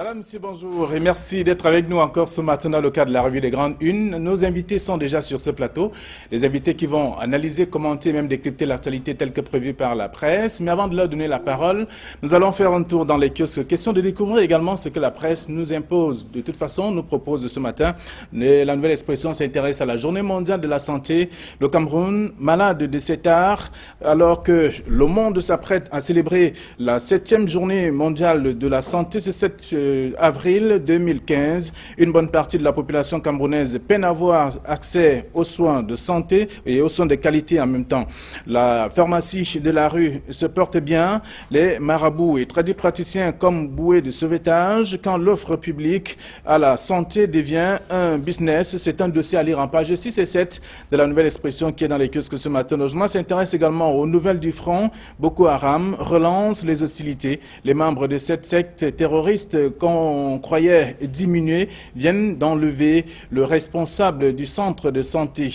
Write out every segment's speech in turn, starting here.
Madame, monsieur, bonjour et merci d'être avec nous encore ce matin dans le cadre de la revue des Grandes Unes. Nos invités sont déjà sur ce plateau, les invités qui vont analyser, commenter, même décrypter l'actualité telle que prévue par la presse. Mais avant de leur donner la parole, nous allons faire un tour dans les kiosques. Question de découvrir également ce que la presse nous impose. De toute façon, nous propose ce matin, la Nouvelle Expression s'intéresse à la Journée mondiale de la santé. Le Cameroun, malade de cet art, alors que le monde s'apprête à célébrer la 7e journée mondiale de la santé, c'est cette avril 2015, une bonne partie de la population camerounaise peine à avoir accès aux soins de santé et aux soins de qualité en même temps. La pharmacie de la rue se porte bien, les marabouts et tradipraticiens comme bouées de sauvetage quand l'offre publique à la santé devient un business. C'est un dossier à lire en page 6 et 7 de la Nouvelle Expression qui est dans les kiosques ce matin. Le journal s'intéresse également aux nouvelles du front. Boko Haram relance les hostilités. Les membres de cette secte terroriste qu'on croyait diminuer viennent d'enlever le responsable du centre de santé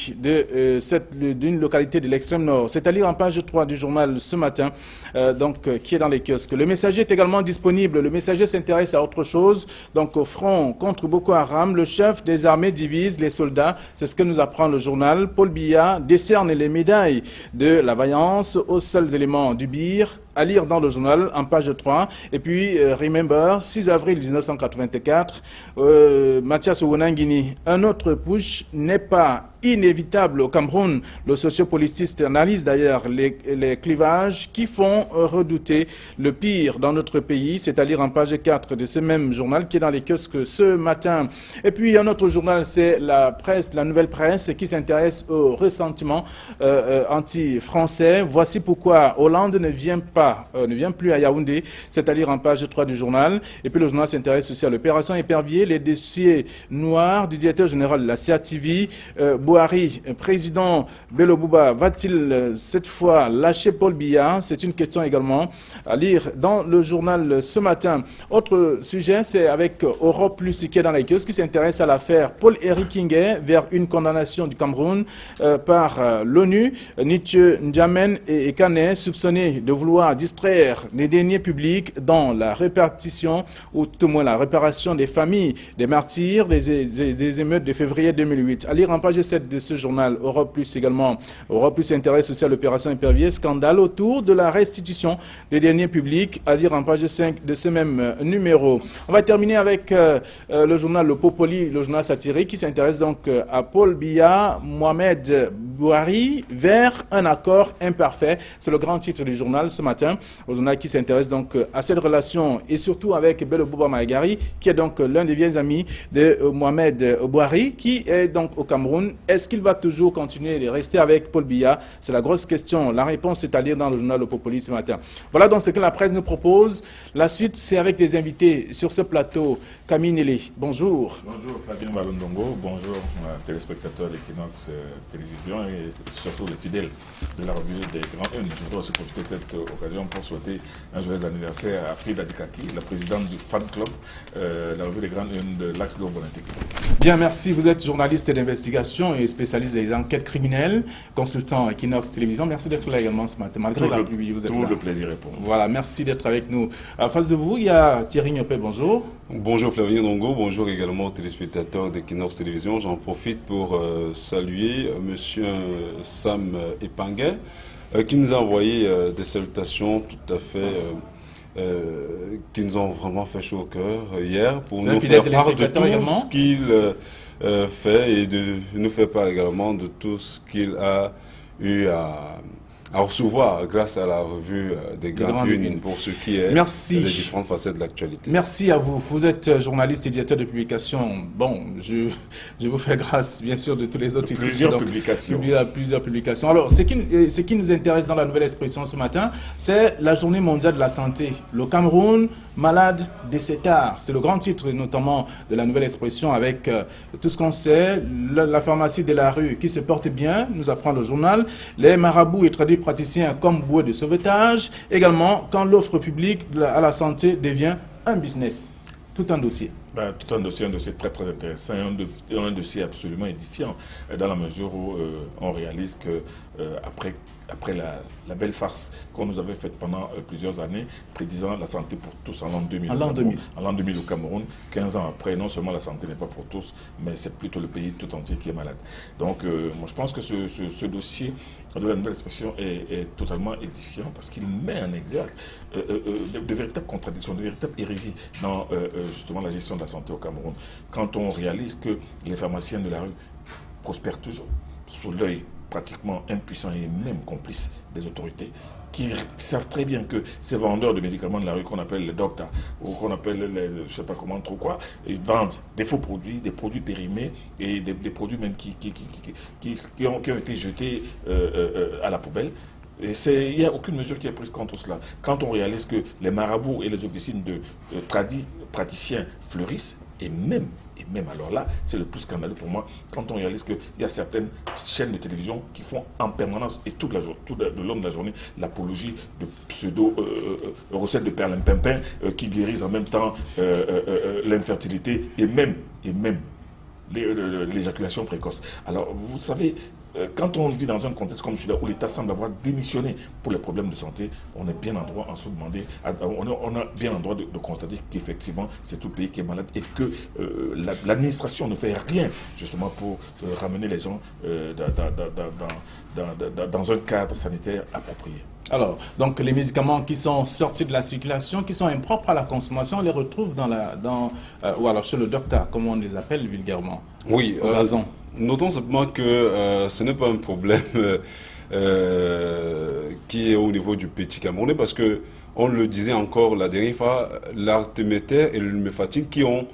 d'une localité de l'extrême nord. C'est à lire en page 3 du journal ce matin, qui est dans les kiosques. Le Messager est également disponible. Le Messager s'intéresse à autre chose. Donc au front contre Boko Haram, le chef des armées divise les soldats. C'est ce que nous apprend le journal. Paul Biya décerne les médailles de la vaillance aux seuls éléments du BIR. À lire dans le journal, en page 3. Et puis, Remember, 6 avril 1984, Mathias Ouonangini, un autre push n'est pas inévitable au Cameroun. Le sociopolitiste analyse d'ailleurs les clivages qui font redouter le pire dans notre pays. C'est à lire en page 4 de ce même journal qui est dans les kiosques ce matin. Et puis, un autre journal, c'est la presse, la Nouvelle Presse, qui s'intéresse au ressentiment anti-français. Voici pourquoi Hollande ne vient plus à Yaoundé. C'est à lire en page 3 du journal. Et puis, le journal s'intéresse aussi à l'opération Épervier, les dossiers noirs du directeur général de la CIATV. Bouhari, président Bello Bouba, va-t-il cette fois lâcher Paul Biya? C'est une question également à lire dans le journal ce matin. Autre sujet, c'est avec Europe Plus qui est dans les kiosques, qui s'intéresse à l'affaire Paul-Éric Nguet vers une condamnation du Cameroun par l'ONU. Nietzsche, N'Djamen et Kane, soupçonnés de vouloir distraire les deniers publics dans la répartition, ou tout au moins la réparation des familles des martyrs des émeutes de février 2008. À lire en page 7 de ce journal. Europe Plus également. Europe Plus s'intéresse aussi à l'opération Épervier, scandale autour de la restitution des deniers publics, à lire en page 5 de ce même numéro. On va terminer avec le journal Le Popoli, le journal satirique, qui s'intéresse donc à Paul Biya, Mohamed Bouhari, vers un accord imparfait. C'est le grand titre du journal ce matin. Le journal qui s'intéresse donc à cette relation et surtout avec Bello Bouba Maïgari, qui est donc l'un des vieux amis de Mohamed Bouhari, qui est donc au Cameroun. Est-ce qu'il va toujours continuer de rester avec Paul Biya? C'est la grosse question. La réponse est à lire dans le journal Le Popoli ce matin. Voilà donc ce que la presse nous propose. La suite, c'est avec des invités sur ce plateau. Camille Nelly, bonjour. Bonjour Flavien Walondongo, bonjour téléspectateurs d'Equinox Télévision et surtout les fidèles de la revue des Grandes Unes. Je voudrais aussi profiter de cette occasion pour souhaiter un joyeux anniversaire à Frida Dikaki, la présidente du fan club, la revue des Grandes Unes de l'Axe d'Orbonnetique. Bien, merci. Vous êtes journaliste d'investigation et spécialiste des enquêtes criminelles, consultant Equinox Télévision. Merci d'être là également ce matin. Malgré la pluie, vous êtes là. Tout le plaisir est pour nous. Voilà, merci d'être avec nous. À face de vous, il y a Thierry Niopé, bonjour. Bonjour Flavien Dongo, bonjour également aux téléspectateurs d'Equinox Télévision. J'en profite pour saluer monsieur Sam Epanguet qui nous a envoyé des salutations tout à fait qui nous ont vraiment fait chaud au cœur hier pour nous faire part de tout ce qu'il fait et de nous faire part également de tout ce qu'il a eu à recevoir grâce à la revue des Grandes Unes pour ce qui est des différentes facettes de l'actualité. Merci à vous. Vous êtes journaliste et directeur de publication. Bon, je vous fais grâce, bien sûr, de tous les autres titres. Plusieurs publications. Alors, ce qui nous intéresse dans la Nouvelle Expression ce matin, c'est la Journée mondiale de la santé. Le Cameroun, malade de cet art. C'est le grand titre, notamment, de la Nouvelle Expression, avec tout ce qu'on sait. La pharmacie de la rue qui se porte bien, nous apprend le journal. Les marabouts et praticiens comme bouée de sauvetage, également quand l'offre publique à la santé devient un business. Tout un dossier. Tout un dossier très très intéressant, un dossier absolument édifiant, dans la mesure où on réalise que après la belle farce qu'on nous avait faite pendant plusieurs années, prédisant la santé pour tous en l'an 2000. En l'an 2000 au Cameroun, 15 ans après, non seulement la santé n'est pas pour tous, mais c'est plutôt le pays tout entier qui est malade. Donc moi je pense que ce dossier de la nouvelle expression est totalement édifiant parce qu'il met en exergue de véritables contradictions, de véritables hérésies dans justement la gestion de la santé au Cameroun. Quand on réalise que les pharmaciens de la rue prospèrent toujours sous l'œil pratiquement impuissant et même complice des autorités, qui savent très bien que ces vendeurs de médicaments de la rue qu'on appelle les docteurs ou qu'on appelle je ne sais pas comment trop quoi, ils vendent des faux produits, des produits périmés et des produits même qui ont été jetés à la poubelle. Et il n'y a aucune mesure qui est prise contre cela. Quand on réalise que les marabouts et les officines de praticiens fleurissent, et même alors là, c'est le plus scandaleux pour moi, quand on réalise qu'il y a certaines chaînes de télévision qui font en permanence et tout le long de la journée l'apologie de recettes de perlimpinpin qui guérissent en même temps l'infertilité et même l'éjaculation précoce. Alors, vous savez, quand on vit dans un contexte comme celui-là où l'État semble avoir démissionné pour les problèmes de santé, on est bien en droit en se demander, on a bien en droit de constater qu'effectivement c'est tout le pays qui est malade et que l'administration ne fait rien justement pour ramener les gens dans un cadre sanitaire approprié. Alors, donc les médicaments qui sont sortis de la circulation, qui sont impropres à la consommation, on les retrouve ou alors chez le docteur, comme on les appelle vulgairement. Oui, notons simplement que ce n'est pas un problème qui est au niveau du petit Camerounais, parce que on le disait encore la dernière fois, l'artéméter et le luméfantrine qui ont,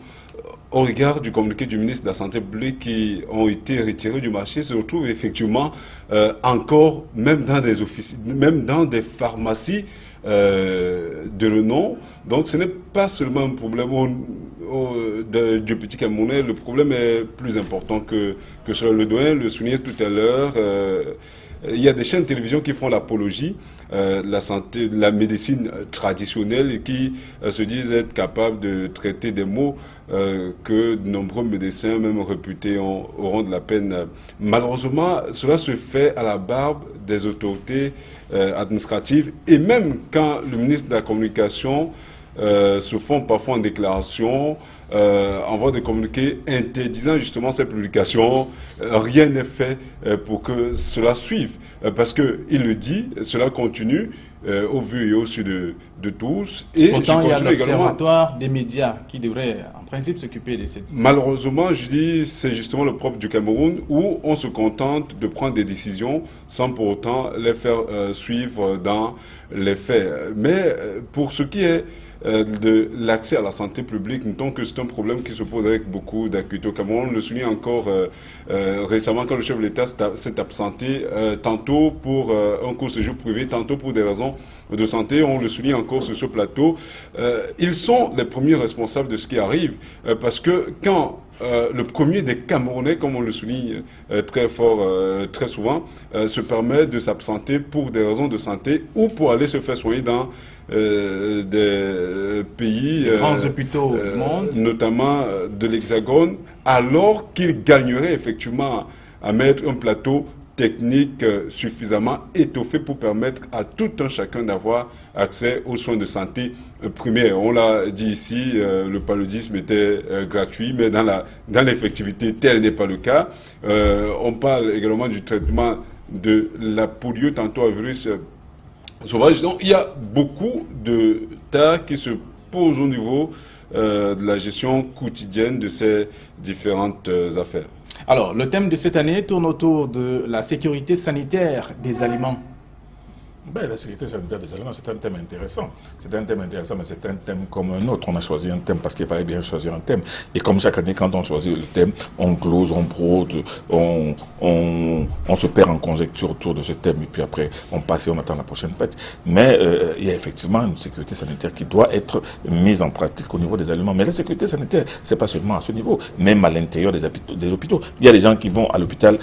au regard du communiqué du ministre de la Santé publique, qui ont été retirés du marché, se retrouvent effectivement encore, même dans des officines, même dans des pharmacies de renom. Donc ce n'est pas seulement un problème du petit Camerounais, le problème est plus important que cela. Le doyen le soulignait tout à l'heure. Il y a des chaînes de télévision qui font l'apologie de la santé, de la médecine traditionnelle et qui se disent être capables de traiter des maux que de nombreux médecins, même réputés, auront de la peine. Malheureusement, cela se fait à la barbe des autorités administratives et même quand le ministre de la Communication se font parfois en déclaration, envoient des communiqués interdisant justement ces publications. Rien n'est fait pour que cela suive. Parce qu'il le dit, cela continue au vu et au su de tous. Et pourtant, il y a l'observatoire des médias qui devrait en principe s'occuper de cette... Malheureusement, je dis, c'est justement le propre du Cameroun où on se contente de prendre des décisions sans pour autant les faire suivre dans les faits. Mais pour ce qui est de l'accès à la santé publique, notons que c'est un problème qui se pose avec beaucoup d'acuité au Cameroun. On le souligne encore récemment quand le chef de l'État s'est absenté, tantôt pour un court séjour privé, tantôt pour des raisons de santé. On le souligne encore sur ce plateau. Ils sont les premiers responsables de ce qui arrive, parce que quand le premier des Camerounais, comme on le souligne très fort, très souvent, se permet de s'absenter pour des raisons de santé ou pour aller se faire soigner dans des pays, grands hôpitaux du monde, notamment de l'Hexagone, alors qu'il gagnerait effectivement à mettre un plateau technique suffisamment étoffé pour permettre à tout un chacun d'avoir accès aux soins de santé primaires. On l'a dit ici, le paludisme était gratuit, mais dans l'effectivité, tel n'est pas le cas. On parle également du traitement de la polio, tantôt à virus sauvage. Donc il y a beaucoup de tas qui se posent au niveau de la gestion quotidienne de ces différentes affaires. Alors, le thème de cette année tourne autour de la sécurité sanitaire des aliments. Ben, la sécurité sanitaire des aliments, c'est un thème intéressant. C'est un thème intéressant, mais c'est un thème comme un autre. On a choisi un thème parce qu'il fallait bien choisir un thème. Et comme chaque année, quand on choisit le thème, on close, on brode, on se perd en conjecture autour de ce thème. Et puis après, on passe et on attend la prochaine fête. Mais il y a effectivement une sécurité sanitaire qui doit être mise en pratique au niveau des aliments. Mais la sécurité sanitaire, c'est pas seulement à ce niveau, même à l'intérieur des hôpitaux. Il y a des gens qui vont à l'hôpital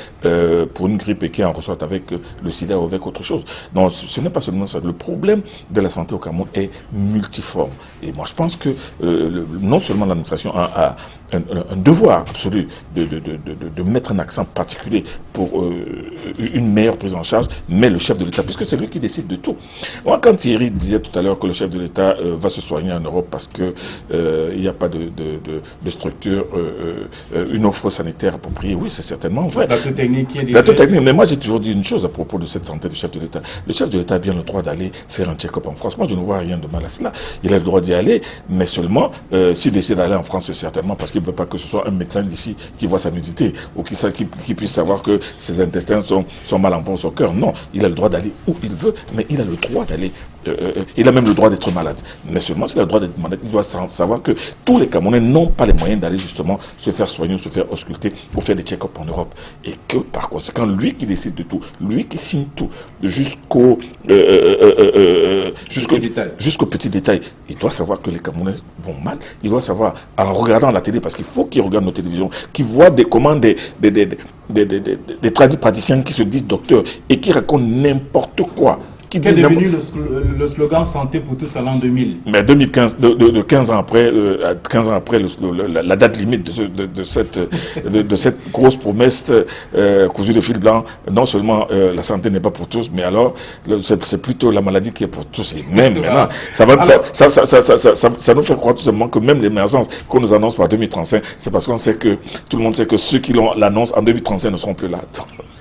pour une grippe et qui en ressortent avec le sida ou avec autre chose. Donc, ce n'est pas seulement ça. Le problème de la santé au Cameroun est multiforme. Et moi, je pense que non seulement l'administration a un devoir absolu de mettre un accent particulier pour une meilleure prise en charge, mais le chef de l'État, puisque c'est lui qui décide de tout. Moi, quand Thierry disait tout à l'heure que le chef de l'État va se soigner en Europe parce que il n'y a pas de structure, une offre sanitaire appropriée, oui, c'est certainement vrai. Plateau technique qui est Plateau technique, mais moi j'ai toujours dit une chose à propos de cette santé du chef de l'État. Le chef de l'État a bien le droit d'aller faire un check-up en France. Moi, je ne vois rien de mal à cela. Il a le droit d'y aller, mais seulement s'il décide d'aller en France, c'est certainement parce qu'il ne veut pas que ce soit un médecin d'ici qui voit sa nudité ou qui puisse savoir que ses intestins sont mal en point au son cœur. Non, il a le droit d'aller où il veut, mais il a le droit d'aller. Il a même le droit d'être malade. Mais seulement s'il a le droit d'être malade, il doit savoir que tous les Camerounais n'ont pas les moyens d'aller justement se faire soigner, se faire ausculter pour faire des check-up en Europe. Et que par conséquent, lui qui décide de tout, lui qui signe tout, jusqu'au petit détail, il doit savoir que les Camerounais vont mal. Il doit savoir, en regardant la télé, parce qu'il faut qu'ils regardent nos télévisions, qu'ils voient des commandes des praticiens qui se disent docteurs et qui racontent n'importe quoi. Quel est devenu le slogan Santé pour tous à l'an 2000? Mais 2015, de 15 ans après, la date limite de cette grosse promesse cousue de fil blanc, non seulement la santé n'est pas pour tous, mais alors c'est plutôt la maladie qui est pour tous. Et même maintenant, ça nous fait croire tout simplement que même l'émergence qu'on nous annonce par 2035, c'est parce qu'on sait que tout le monde sait que ceux qui l'annoncent en 2035 ne seront plus là.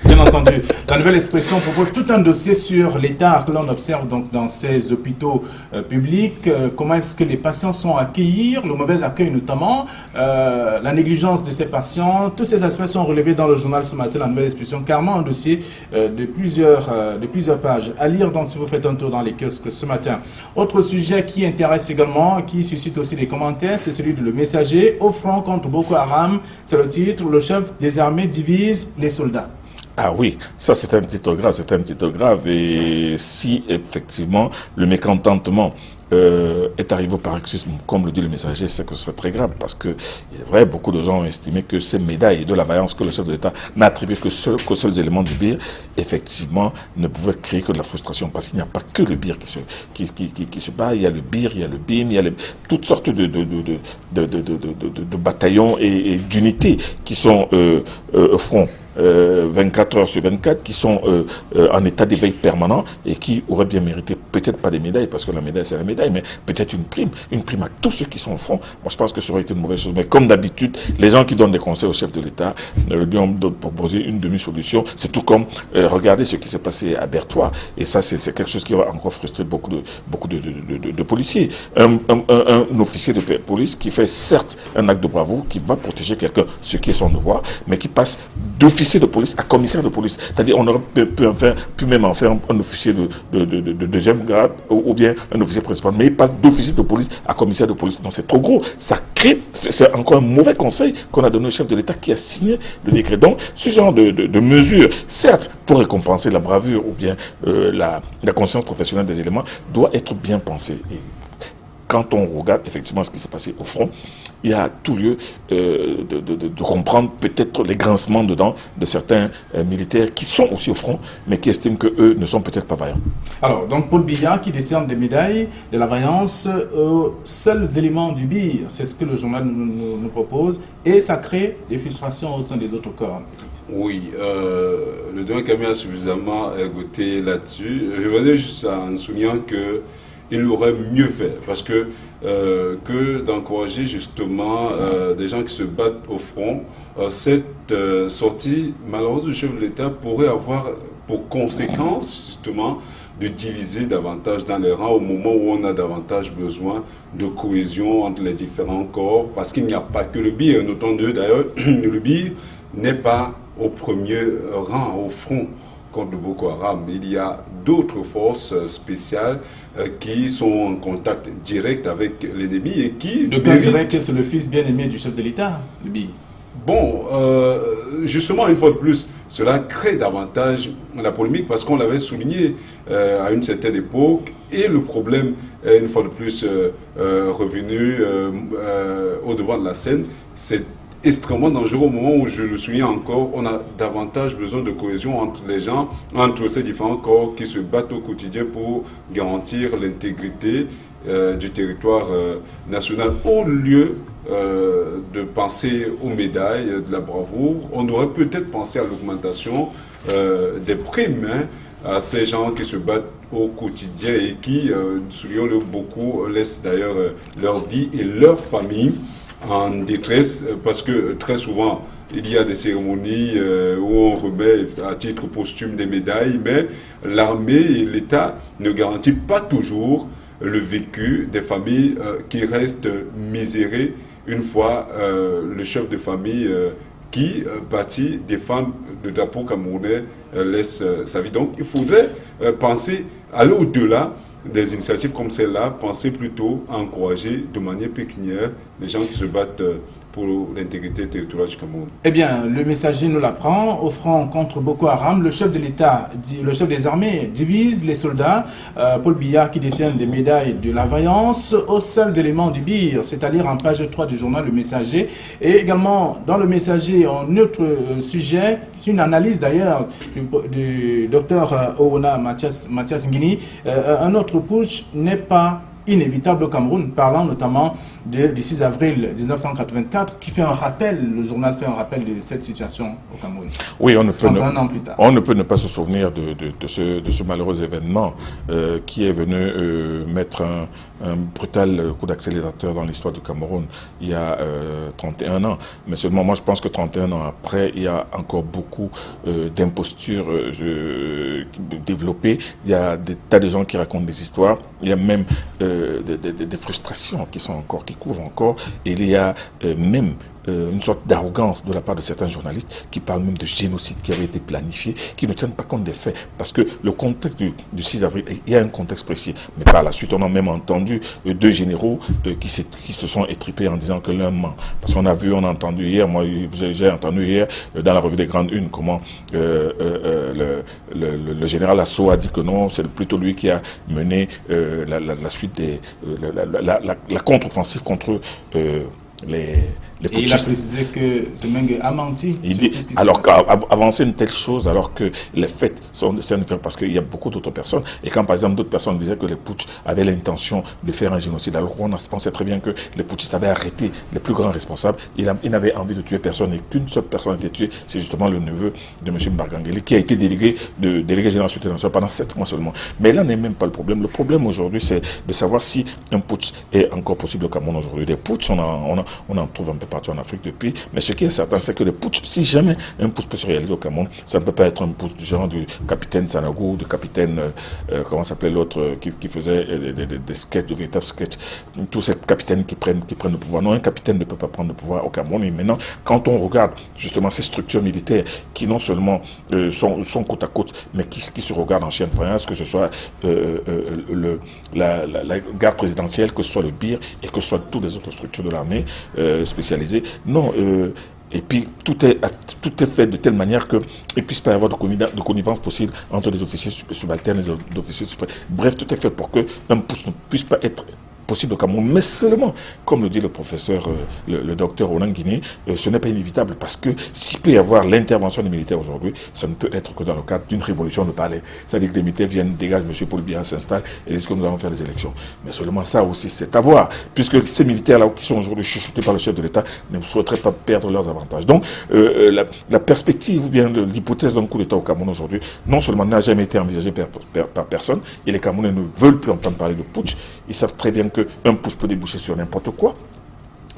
Bien entendu, la nouvelle expression propose tout un dossier sur l'état que l'on observe donc dans ces hôpitaux publics. Comment est-ce que les patients sont accueillis, le mauvais accueil notamment, la négligence de ces patients. Tous ces aspects sont relevés dans le journal ce matin, la nouvelle expression, carrément un dossier de plusieurs pages. À lire donc si vous faites un tour dans les kiosques ce matin. Autre sujet qui intéresse également, qui suscite aussi des commentaires, c'est celui de Le Messager. Au front contre Boko Haram, c'est le titre, le chef des armées divise les soldats. Ah oui, ça c'est un titre grave, et si effectivement le mécontentement est arrivé au paroxysme, comme le dit Le Messager, c'est que c'est très grave, parce que il est vrai, beaucoup de gens ont estimé que ces médailles de la vaillance que le chef de l'État n'a attribué qu'aux seuls éléments du BIR, effectivement, ne pouvaient créer que de la frustration, parce qu'il n'y a pas que le BIR qui se bat, il y a le BIR, il y a le BIM, il y a toutes sortes de bataillons et d'unités qui sont au front. 24 heures sur 24, qui sont en état d'éveil permanent et qui auraient bien mérité, peut-être pas des médailles, parce que la médaille c'est la médaille, mais peut-être une prime à tous ceux qui sont au front. Moi je pense que ça aurait été une mauvaise chose, mais comme d'habitude, les gens qui donnent des conseils au chef de l'État lui ont proposé une demi-solution. C'est tout comme, regardez ce qui s'est passé à Berthois, et ça c'est quelque chose qui va encore frustrer beaucoup de policiers. Un officier de police qui fait certes un acte de bravoure, qui va protéger quelqu'un, ce qui est son devoir, mais qui passe d'officier de police à commissaire de police. C'est-à-dire on aurait pu même en faire un officier de deuxième grade ou bien un officier principal, mais il passe d'officier de police à commissaire de police. Donc c'est trop gros. Ça crée, c'est encore un mauvais conseil qu'on a donné au chef de l'État qui a signé le décret. Donc ce genre de mesures, certes pour récompenser la bravure ou bien la conscience professionnelle des éléments, doit être bien pensé. Et quand on regarde effectivement ce qui s'est passé au front, il y a tout lieu de comprendre peut-être les grincements dedans de certains militaires qui sont aussi au front, mais qui estiment qu'eux ne sont peut-être pas vaillants. Alors, donc Paul Biya qui décerne des médailles de la vaillance aux seuls éléments du BIR, c'est ce que le journal nous propose, et ça crée des frustrations au sein des autres corps. Oui, le Don Camille a suffisamment goûté là-dessus. Je voudrais juste en soulignant que il aurait mieux fait, parce que d'encourager justement des gens qui se battent au front. Cette sortie malheureuse du chef de l'État pourrait avoir pour conséquence justement de diviser davantage dans les rangs au moment où on a davantage besoin de cohésion entre les différents corps, parce qu'il n'y a pas que le BIR. Notons d'ailleurs, le BIR n'est pas au premier rang, au front contre Boko Haram. Il y a d'autres forces spéciales qui sont en contact direct avec l'ennemi et qui... Le cas direct, c'est le fils bien-aimé du chef de l'État, le BIR. Bon, justement, une fois de plus, cela crée davantage la polémique parce qu'on l'avait souligné à une certaine époque, et le problème est une fois de plus revenu au devant de la scène. C'est extrêmement dangereux au moment où, je le souligne encore, on a davantage besoin de cohésion entre les gens, entre ces différents corps qui se battent au quotidien pour garantir l'intégrité du territoire national. Au lieu de penser aux médailles, de la bravoure, on aurait peut-être pensé à l'augmentation des primes à ces gens qui se battent au quotidien et qui, soulignons-le beaucoup, laissent d'ailleurs leur vie et leur famille en détresse, parce que très souvent il y a des cérémonies où on remet à titre posthume des médailles, mais l'armée et l'État ne garantissent pas toujours le vécu des familles qui restent misérées une fois le chef de famille qui bâtit des femmes de drapeau camerounais laisse sa vie. Donc il faudrait penser, aller au-delà des initiatives comme celle-là, penser plutôt à encourager de manière pécuniaire les gens qui se battent pour l'intégrité territoriale du Cameroun. Eh bien, le messager nous l'apprend. Au front contre Boko Haram, le chef de l'État, le chef des armées divise les soldats. Paul Biya qui décerne des médailles de la vaillance au seul élément du BIR, c'est-à-dire en page 3 du journal Le Messager. Et également, dans Le Messager, un autre sujet, une analyse d'ailleurs du docteur Owona Mathias Ngini. Un autre putsch n'est pas inévitable au Cameroun, parlant notamment du 6 avril 1984, qui fait un rappel, le journal fait un rappel de cette situation au Cameroun. Oui, on ne peut, ne pas se souvenir de ce malheureux événement qui est venu mettre un brutal coup d'accélérateur dans l'histoire du Cameroun il y a 31 ans. Mais seulement, moi je pense que 31 ans après, il y a encore beaucoup d'impostures développées. Il y a des tas de gens qui racontent des histoires. Il y a même des frustrations qui couvrent encore. Et il y a même une sorte d'arrogance de la part de certains journalistes qui parlent même de génocide qui avait été planifié, qui ne tiennent pas compte des faits. Parce que le contexte du 6 avril, il y a un contexte précis. Mais par la suite, on a même entendu deux généraux qui se sont étripés en disant que l'un ment. Parce qu'on a vu, on a entendu hier, moi j'ai entendu hier dans la revue des Grandes Unes comment le général Asso a dit que non, c'est plutôt lui qui a mené la suite la contre-offensive contre les et il a précisé que Semengue a menti. Il dit, alors qu'avancer une telle chose, alors que les faits sont différents, parce qu'il y a beaucoup d'autres personnes, et quand par exemple d'autres personnes disaient que les putsch avaient l'intention de faire un génocide, alors qu'on pensait très bien que les putschistes avaient arrêté les plus grands responsables, il n'avait envie de tuer personne, et qu'une seule personne a été tuée, c'est justement le neveu de M. Mbargangeli, qui a été délégué général de la Sûreté nationale pendant 7 mois seulement. Mais là n'est même pas le problème. Le problème aujourd'hui, c'est de savoir si un putsch est encore possible au Cameroun aujourd'hui. Des putsch, on en trouve un peu partout en Afrique depuis, mais ce qui est certain, c'est que le putsch, si jamais un putsch peut se réaliser au Cameroun, ça ne peut pas être un putsch du genre du capitaine Sanagou, du capitaine, comment s'appelait l'autre, qui faisait des sketchs, de véritables sketchs, tous ces capitaines qui prennent le pouvoir. Non, un capitaine ne peut pas prendre le pouvoir au Cameroun. Et maintenant, quand on regarde justement ces structures militaires qui non seulement sont côte à côte, mais qui se regardent en chaîne faïence, que ce soit la garde présidentielle, que ce soit le BIR et que ce soit toutes les autres structures de l'armée spécialisées. Non, et puis tout est fait de telle manière qu'il ne puisse pas y avoir de connivence possible entre les officiers subalternes et les officiers suprêmes. Bref, tout est fait pour qu'un putsch ne puisse pas être possible au Cameroun, mais seulement, comme le dit le professeur, le docteur Ronan Guiné, ce n'est pas inévitable, parce que s'il peut y avoir l'intervention des militaires aujourd'hui, ça ne peut être que dans le cadre d'une révolution de palais. C'est-à-dire que les militaires viennent, dégagent M. Paul Biya, s'installent et disent que nous allons faire des élections. Mais seulement ça aussi, c'est à voir, puisque ces militaires-là qui sont aujourd'hui chuchotés par le chef de l'État ne souhaiteraient pas perdre leurs avantages. Donc, la perspective ou bien l'hypothèse d'un coup d'État au Cameroun aujourd'hui, non seulement n'a jamais été envisagée par personne, et les Camerounais ne veulent plus entendre parler de putsch. Ils savent très bien qu'un putsch peut déboucher sur n'importe quoi.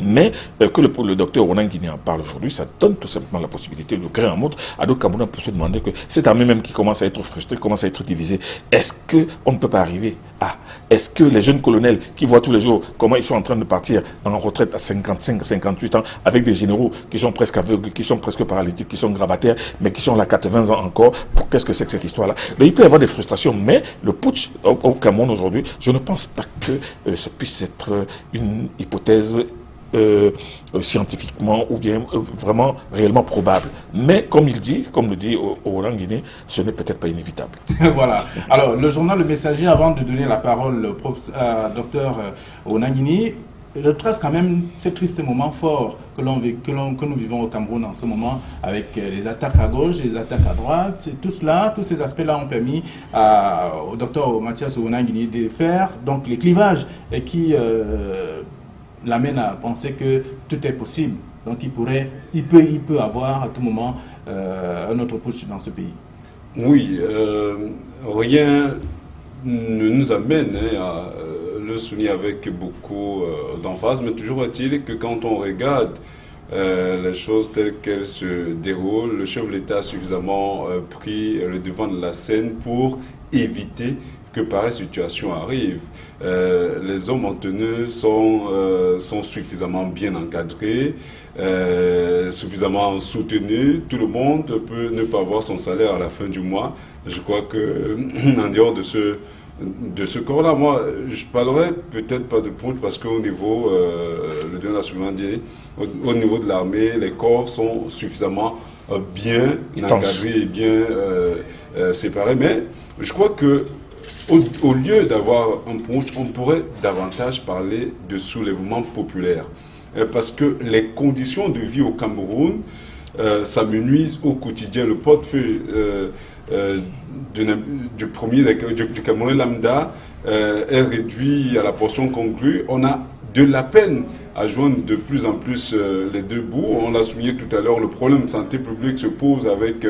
Mais que le docteur Ronan Guiné en parle aujourd'hui, ça donne tout simplement la possibilité de créer un monde à d'autres Camerounais pour se demander que cette armée même qui commence à être frustrée, commence à être divisée, est-ce qu'on ne peut pas arriver à... Est-ce que les jeunes colonels qui voient tous les jours comment ils sont en train de partir en retraite à 55, 58 ans, avec des généraux qui sont presque aveugles, qui sont presque paralytiques, qui sont gravataires, mais qui sont là 80 ans encore, qu'est-ce que c'est que cette histoire-là? Mais il peut y avoir des frustrations, mais le putsch au Cameroun aujourd'hui, je ne pense pas que ça puisse être une hypothèse scientifiquement ou bien vraiment réellement probable. Mais comme le dit Ronan Guiné, ce n'est peut-être pas inévitable. Voilà. Alors, le journal Le Messager, avant de donner la parole au docteur Ronan Guiné, retrace quand même ces tristes moments forts que nous vivons au Cameroun en ce moment, avec les attaques à gauche, les attaques à droite. Tout cela, tous ces aspects-là ont permis au docteur Mathias Ouonanguini de faire donc les clivages et qui l'amène à penser que tout est possible. Donc il peut avoir à tout moment un autre putsch dans ce pays. Oui, rien ne nous amène à le souligner avec beaucoup d'emphase, mais toujours est-il que quand on regarde les choses telles qu'elles se déroulent, le chef de l'État a suffisamment pris le devant de la scène pour éviter que pareille situation arrive. Les hommes en tenue sont suffisamment bien encadrés, suffisamment soutenus. Tout le monde peut ne pas avoir son salaire à la fin du mois. Je crois que en dehors de ce corps-là, moi, je parlerai peut-être pas de putsch parce qu'au niveau, le Dieu l'a souvent dit, au niveau de l'armée, les corps sont suffisamment bien encadrés et bien séparés. Mais je crois que au lieu d'avoir un putsch, on pourrait davantage parler de soulèvement populaire. Parce que les conditions de vie au Cameroun s'amenuisent au quotidien. Le portefeuille du Cameroun lambda est réduit à la portion conclue. On a de la peine à joindre de plus en plus les deux bouts. On l'a souligné tout à l'heure, le problème de santé publique se pose avec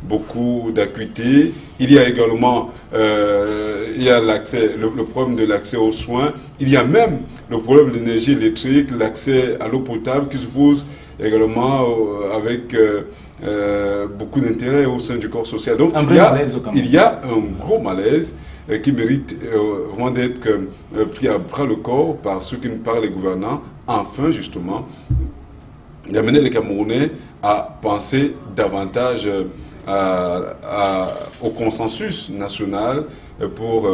beaucoup d'acuité. Il y a également le problème de l'accès aux soins. Il y a même le problème de l'énergie électrique, l'accès à l'eau potable qui se pose également avec beaucoup d'intérêt au sein du corps social. Donc il y a un gros malaise qui mérite vraiment d'être pris à bras le corps par ceux qui nous parlent, les gouvernants, afin justement d'amener les Camerounais à penser davantage au consensus national pour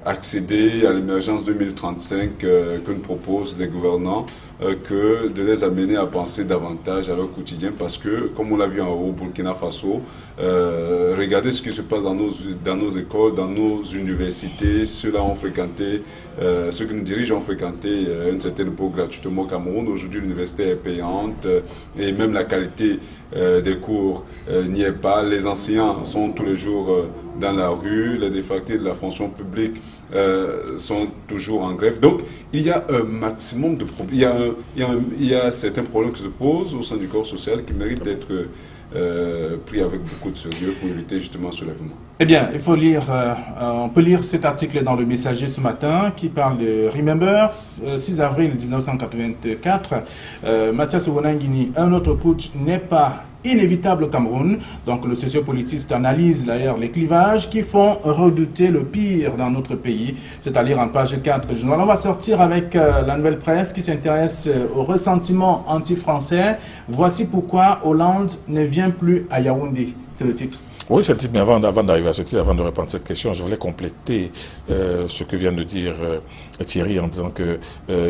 accéder à l'émergence 2035 que nous proposent les gouvernants, que de les amener à penser davantage à leur quotidien, parce que, comme on l'a vu en haut, Burkina Faso, regardez ce qui se passe dans nos écoles, dans nos universités. Ceux-là ont fréquenté, ceux qui nous dirigent ont fréquenté une certaine époque gratuitement au Cameroun. Aujourd'hui, l'université est payante et même la qualité des cours n'y est pas. Les enseignants sont tous les jours dans la rue, les défractés de la fonction publique sont toujours en grève. Donc, il y a un maximum de problèmes. Il y a certains problèmes qui se posent au sein du corps social qui méritent d'être pris avec beaucoup de sérieux pour éviter justement ce soulèvement. Eh bien, il faut lire, on peut lire cet article dans le Messager ce matin qui parle de Remember, 6 avril 1984. Mathias Ouonanguini, un autre putsch n'est pas inévitable au Cameroun. Donc le sociopolitiste analyse d'ailleurs les clivages qui font redouter le pire dans notre pays. C'est à lire en page 4 du journal. On va sortir avec la Nouvelle Presse qui s'intéresse au ressentiment anti-français. Voici pourquoi Hollande ne vient plus à Yaoundé. C'est le titre. Oui, c'est le titre, mais avant d'arriver à ce titre, avant de répondre à cette question, je voulais compléter ce que vient de dire Thierry en disant qu'il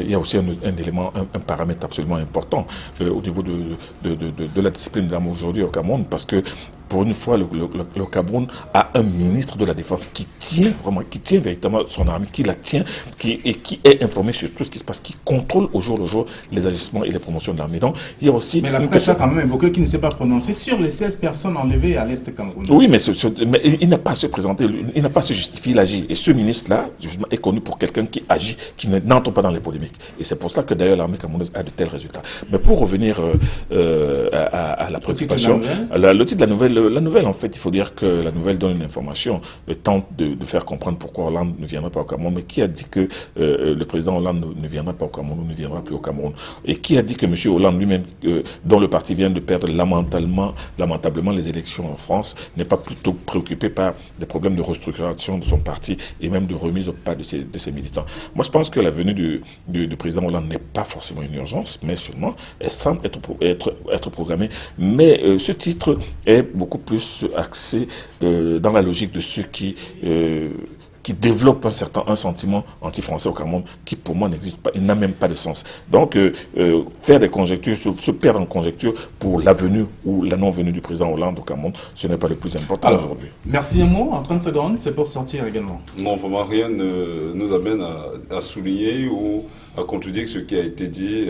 y a aussi un élément, un paramètre absolument important au niveau de la discipline de l'armée aujourd'hui au Cameroun, parce que pour une fois, le Cameroun a un ministre de la Défense qui tient véritablement son armée, qui la tient, et qui est informé sur tout ce qui se passe, qui contrôle au jour le jour les agissements et les promotions de l'armée. Donc, il y a aussi... Mais la presse a quand même évoqué qu'il ne s'est pas prononcé sur les 16 personnes enlevées à l'Est Cameroun. Oui, mais il n'a pas à se présenter, il n'a pas à se justifier, il agit. Et ce ministre-là, justement, est connu pour quelqu'un qui agit, qui n'entre pas dans les polémiques. Et c'est pour cela que d'ailleurs l'armée camerounaise a de tels résultats. Mais pour revenir à la préoccupation, le titre de la nouvelle, en fait, il faut dire que la nouvelle donne une information, tente de faire comprendre pourquoi Hollande ne viendra pas au Cameroun. Mais qui a dit que le président Hollande ne viendra pas au Cameroun, ne viendra plus au Cameroun? Et qui a dit que M. Hollande lui-même, dont le parti vient de perdre lamentablement les élections en France, n'est pas plutôt préoccupé par des problèmes de restructuration de son parti et même de remise au pas de ses militants? Moi, je pense que la venue du président Hollande n'est pas forcément une urgence, mais seulement elle semble être programmée. Mais ce titre est beaucoup plus axé dans la logique de ceux qui développent un sentiment anti-français au Cameroun qui, pour moi, n'existe pas, il n'a même pas de sens. Donc, faire des conjectures, se perdre en conjecture pour la venue ou la non-venue du président Hollande au Cameroun, ce n'est pas le plus important aujourd'hui. Merci un mot, en 30 secondes, c'est pour sortir également. Non, vraiment rien ne nous amène à souligner ou à contredire ce qui a été dit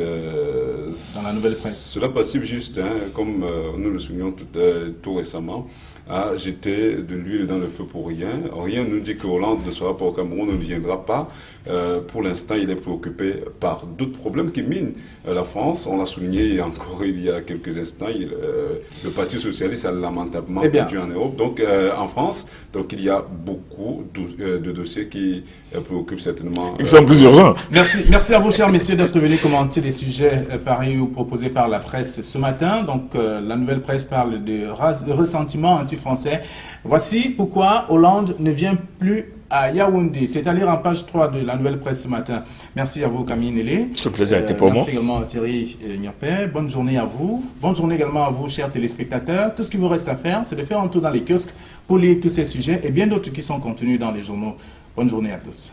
dans la nouvelle presse. Cela passive juste, hein, comme nous le soulignons tout récemment, à jeter de l'huile dans le feu pour rien. Rien ne nous dit que Hollande ne sera pas au Cameroun, ne viendra pas. Pour l'instant, il est préoccupé par d'autres problèmes qui minent la France. On l'a souligné encore il y a quelques instants. Le Parti socialiste a lamentablement perdu en Europe, donc en France. Donc il y a beaucoup de dossiers qui préoccupent certainement. Ils sont plus urgents. Merci à vous, chers messieurs, d'être venus commenter les sujets pareils ou proposés par la presse ce matin. Donc la nouvelle presse parle de ressentiment anti-français. Voici pourquoi Hollande ne vient plus à Yaoundé. C'est à lire en page 3 de la nouvelle presse ce matin. Merci à vous, Camille Nélé. Ce plaisir a été pour moi. Merci également à Thierry Niopé. Bonne journée à vous. Bonne journée également à vous, chers téléspectateurs. Tout ce qu'il vous reste à faire, c'est de faire un tour dans les kiosques pour lire tous ces sujets et bien d'autres qui sont contenus dans les journaux. Bonne journée à tous.